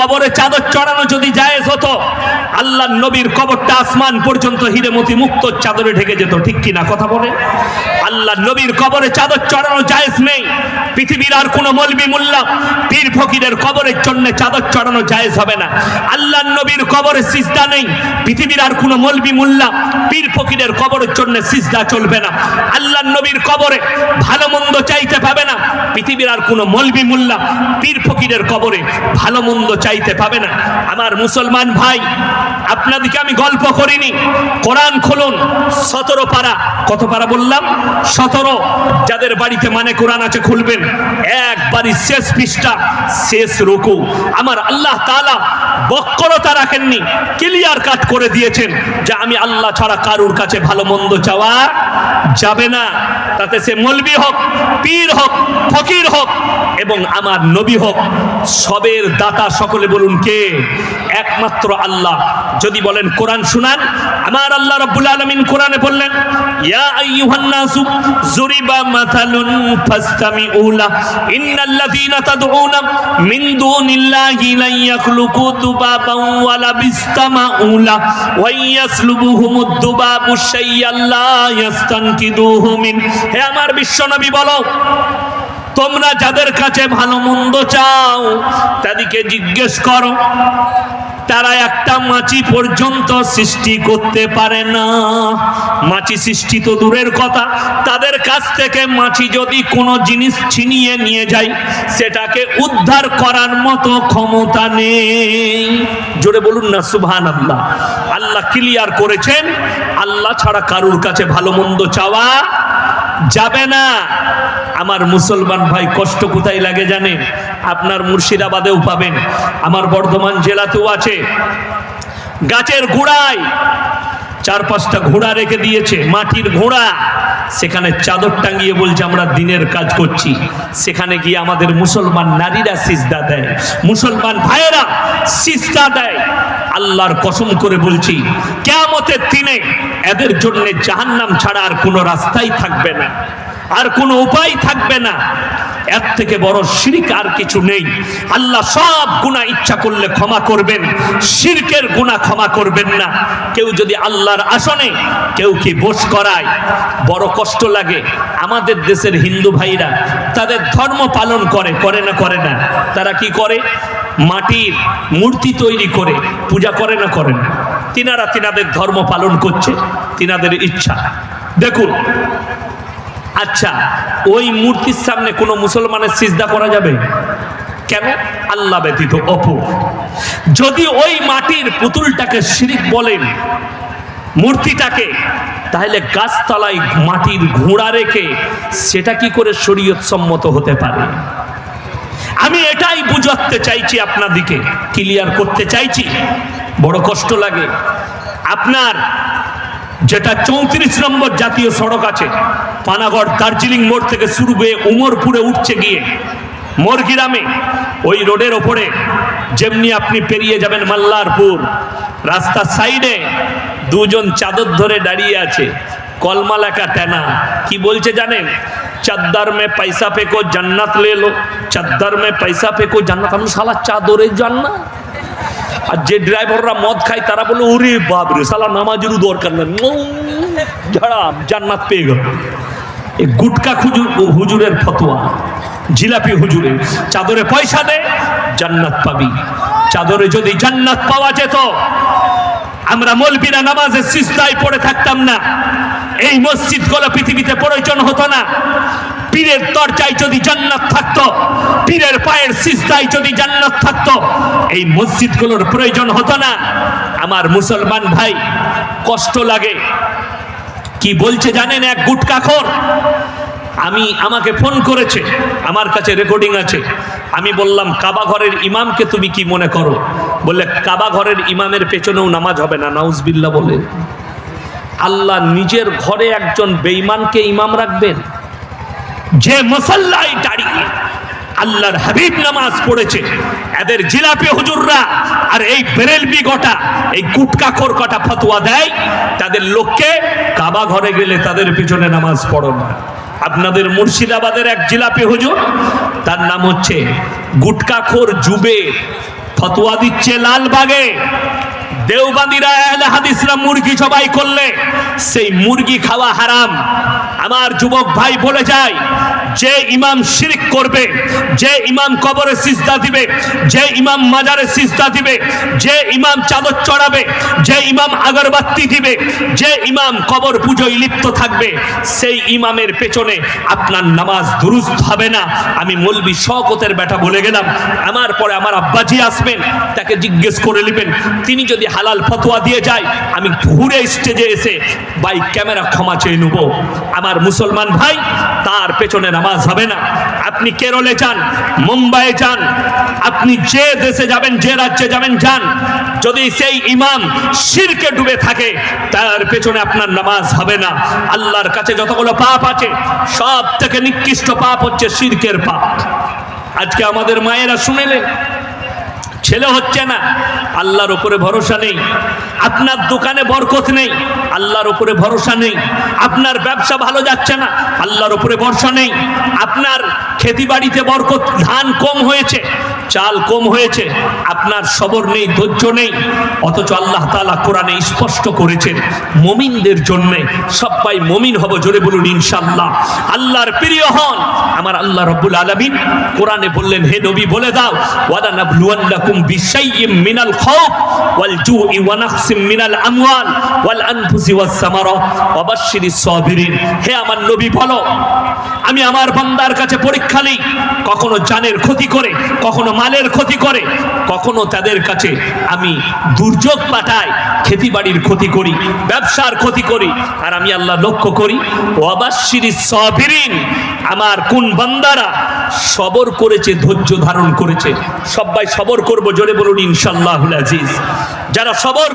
কবরে চাদর চড়ানো যদি জায়েজ হতো, আল্লাহর নবীর কবরটা আসমান পর্যন্ত হিরেমতি মুক্ত চাদরে ঢেকে যেত, ঠিক কিনা কথা বলে? আল্লাহর নবীর কবরে চাদর চড়ানো জায়েজ নেই। পৃথিবীর আর কোনো মৌলবি মোল্লা পীর ফকিরের কবরের জন্য চাদর চড়ানো জায়েজ হবে না। আল্লাহর নবীর কবরে সিজদা নেই। পৃথিবীর আর কোনো মৌলবি মোল্লা পীর ফকিরের কবরের জন্য সিজদা চলবে না। আল্লাহর নবীর কবরে ভালো মন্দ চাইতে পাবে না। পৃথিবীর আর কোনো মৌলবি মোল্লা পীর ফকিরের কবরে ভালো মন্দ চাইতে পাবে না। আমার মুসলমান ভাই, আপনাদেরকে আমি গল্প করিনি। কোরআন খুলুন, 17 পারা। কত পারা বললাম? 17। যাদের বাড়িতে মানে কোরআন আছে খুলবেন। একবারই শেষ পৃষ্ঠা, শেষ রুকু। আমার আল্লাহ তাআলা বক্রতা রাখেননি, ক্লিয়ার কাট করে দিয়েছেন যে আমি আল্লাহ ছাড়া কারুর কাছে ভালো মন্দ চাওয়া যাবে না। তাতে সে মৌলবি হোক, পীর হোক, ফকির হোক এবং আমার নবী হোক, সবের দাতা সকলে বলুন কে? একমাত্র আল্লাহ। যদি বলেন কোরআন শুনান, আমার আল্লাহ রাব্বুল আলামিন কোরআনে বললেন, ইয়া আইয়ুহান নাসু যুরিবা মাথালুন ফাসতামিউ লা ইন্নাল্লাযীনা তাদউনা মিন দুনিল্লাহি লা ইয়াখলুকু দুবাবান ওয়ালা বিসতামাউ লা ওয়া ইয়াসলুবুহুমুদ দুবাবু শাইআন লা ইয়াস্তানকিদুহু মিন। হে আমার বিশ্বনবী বলো, তোমরা যাদের কাছে ভালো মন্দ চাও তাদেরকে জিজ্ঞেস করো, তারা একটা মাছি পর্যন্ত সৃষ্টি করতে পারে না। মাছি সৃষ্টি তো দূরের কথা, তাদের কাছ থেকে মাছি যদি কোনো জিনিস ছিনিয়ে নিয়ে যায়, সেটাকে উদ্ধার করার মতো ক্ষমতা নেই। জোরে বলুন না সুবহানাল্লাহ। আল্লাহ ক্লিয়ার করেছেন, আল্লাহ ছাড়া কারুর কাছে ভালো মন্দ চাওয়া যাবে না। আমার মুসলমান ভাই, কষ্ট কোথায় লাগে জানেন? আপনার মুর্শিদাবাদেও পাবেন, আমার বর্ধমান জেলাতেও আছে। গাছের গোড়ায় 4-5টা ঘোড়া রেখে দিয়েছে, মাটির ঘোড়া। সেখানে চাদর টাঙিয়ে বলছে আমরা দিনের কাজ করছি। সেখানে গিয়ে আমাদের মুসলমান নারীরা সিজদা দেয়, মুসলমান ভাইয়েরা সিজদা দেয়। আল্লাহর কসম করে বলছি, কিয়ামতের দিনে এদের জন্য জাহান্নাম ছাড়া আর কোনো রাস্তাই থাকবে না, আর কোনো উপায় থাকবে না। এর থেকে বড় শিরক আর কিছু নেই। আল্লাহ সব গুনাহ ইচ্ছা করলে ক্ষমা করবেন, শিরকের গুনাহ ক্ষমা করবেন না। কেউ যদি আল্লাহর আসনে কেউ কি বস করায়, বড় কষ্ট লাগে। আমাদের দেশের হিন্দু ভাইরা তাদের ধর্ম পালন করে, করে না? করে না? তারা কি করে? মাটির মূর্তি তৈরি করে পূজা করে না? করে না? তিনাদের ধর্ম পালন করছে, তিনাদের ইচ্ছা। দেখুন, আচ্ছা, ওই মূর্তির সামনে কোনো মুসলমানের সিজদা করা যাবে? কেন? আল্লাহ ব্যতীত অপর। যদি ওই মাটির পুতুলটাকে শিরক বলেন, মূর্তিটাকে, তাহলে গাছতলায় মাটির ঘোড়া রেখে সেটা কি করে শরীয়ত সম্মত হতে পারে? আমি এটাই বুঝাতে চাইছি, আপনাদিকে ক্লিয়ার করতে চাইছি। বড় কষ্ট লাগে। আপনার যেটা 34 নম্বর জাতীয় সড়ক আছে, পানাগড় দার্জিলিং মোড় থেকে শুরু হয়ে উমরপুরে উঠছে গিয়ে মোরগ্রামে, ওই রোডের ওপরে যেমনি আপনি পেরিয়ে যাবেন মাল্লারপুর, রাস্তার সাইডে দুজন চাদর ধরে দাঁড়িয়ে আছে, কলমা লেখা টানা। কি বলছে জানেন? চাদর মে পয়সা ফেকো জান্নাত লে লো, চাদর মে পয়সা ফেকো জান্নাত। আমি শালা চাদরে জান্নাত। আর যে ড্রাইভাররা মদ খায় তারা বলে ওরে বাপরে, শালা নামাজেরও দরকার নেই, ঝাড়াম জান্নাত পেয়ে গেল। এই গুটকা হুজুরের ফতোয়া, জিলাপি হুজুরের। চাদরে পয়সা দে জান্নাত পাবি। চাদরে যদি জান্নাত পাওয়া যেত, আমরা মৌলবীরা নামাজের সিজদায় পড়ে থাকতাম না, এই মসজিদগুলো পৃথিবীতে প্রয়োজন হতো না। পীরের দরজায় যদি জান্নাত থাকতো, পীরের পায়ের সিজদায় যদি জান্নাত থাকতো, এই মসজিদগুলোর প্রয়োজন হতো না। আমার মুসলমান ভাই, কষ্ট লাগে। কি বলছে জানেন? এক গুটকাখোর আমাকে ফোন করেছে, আমার কাছে রেকর্ডিং আছে। আমি বললাম, কাবা ঘরের ইমামকে তুমি কি মনে করো? বললে, কাবা ঘরের ইমামের পেছনেও নামাজ হবে না। নাউজুবিল্লাহ বলে। আল্লাহ নিজের ঘরে একজন বেঈমানকে ইমাম রাখবেন? যে মুসাল্লায় দাঁড়িয়ে আল্লাহর হাবিব নামাজ পড়েছে, এদের জিলাপি হুজুররা আর এই বেরেলবি গোটা, এই গুটকাখোর কটা ফতোয়া দেয় তাদের লোককে, কাবা ঘরে গেলে তাদের পিছনে নামাজ পড়ো না। আপনাদের মুর্শিদাবাদের এক জিলাপি হুজুর, তার নাম হচ্ছে গুটকাখোর জুবের। ফতোয়া দিচ্ছে লালবাগে দেওবন্দিরা আহলে হাদিসরা মুরগি জবাই করলে সেই মুরগি খাওয়া হারাম। আমার যুবক ভাই বলে যায়, যে ইমাম শিরক করবে, যে ইমাম কবরে সিজদা দিবে, যে ইমাম মাজারে সিজদা দিবে, যে ইমাম চাদর চড়াবে, যে ইমাম আগরবাতি দিবে, যে ইমাম কবর পূজোয় লিপ্ত থাকবে, সেই ইমামের পেছনে আপনার নামাজ দুরুস্ত হবে না। আমি মৌলবি শওকতের বেটা বলে গেলাম। আমার পরে আমার আব্বাজি আসবেন, তাকে জিজ্ঞেস করে নেবেন। তিনি যদি হালাল ফতোয়া দিয়ে যায়, আমি ঘুরে স্টেজে এসে বাই ক্যামেরা ক্ষমা চেয়ে নেব। আমার মুসলমান ভাই, তার পেছনে নামাজ হবে না। আপনি কেরলে যান, মুম্বাইয়ে যান, আপনি যে দেশে যাবেন, যে রাজ্যে যাবেন যান, যদি সেই ইমাম শিরকে ডুবে থাকে, তার পেছনে আপনার নামাজ হবে না। আল্লাহর কাছে যতগুলো পাপ আছে, সব থেকে নিকৃষ্ট পাপ হচ্ছে শিরকের পাপ। আজকে আমাদের মায়েরা শুনেলেন, ছেলে হচ্ছে না, আল্লাহর উপরে ভরসা নেই। আপনার দোকানে বরকত নেই, আল্লাহর উপরে ভরসা নেই। আপনার ব্যবসা ভালো যাচ্ছে না, আল্লাহর উপরে ভরসা নেই। আপনার খেতিবাড়িতে বরকত, ধান কম হয়েছে, চাল কম হয়েছে, আপনার সবর নেই, ধৈর্য নেই। অথচ আল্লাহ তাআলা কোরআনে স্পষ্ট করেছেন, মুমিনদের জন্য সবাই মুমিন হব। জোরে বলুন ইনশাআল্লাহ। আল্লাহর প্রিয় হন। আমার আল্লাহ রাব্বুল আলামিন কোরআনে বললেন, হে নবী বলে দাও, ওয়ালা নাবলুওয়ান্নাকুম বিশাইইম মিনাল খাউফ ওয়াল জুই ওয়া নাকসিম মিনাল আমওয়াল ওয়াল আনফুসি ওয়াস সামারাত ওয়া বাশশিরিস সাবিরিন। হে আমার নবী বলো, আমি আমার বান্দার কাছে পরীক্ষা নিই, কখনো জানের ক্ষতি করে, কখনো মালের ক্ষতি করে, কখনো তাদের কাছে আমি দুর্যোগ পাঠাই, খেতি বাড়ির ক্ষতি করি, ব্যবসার ক্ষতি করি। আর আমি আল্লাহ লক্ষ্য করি, ওয়া বাশশিরিস সাবিরিন, আমার কোন বান্দারা সবর করেছে, ধৈর্য ধারণ করেছে। সবাই সবর করব, জোরে বলুন ইনশাআল্লাহুল আজিজ। যারা সবর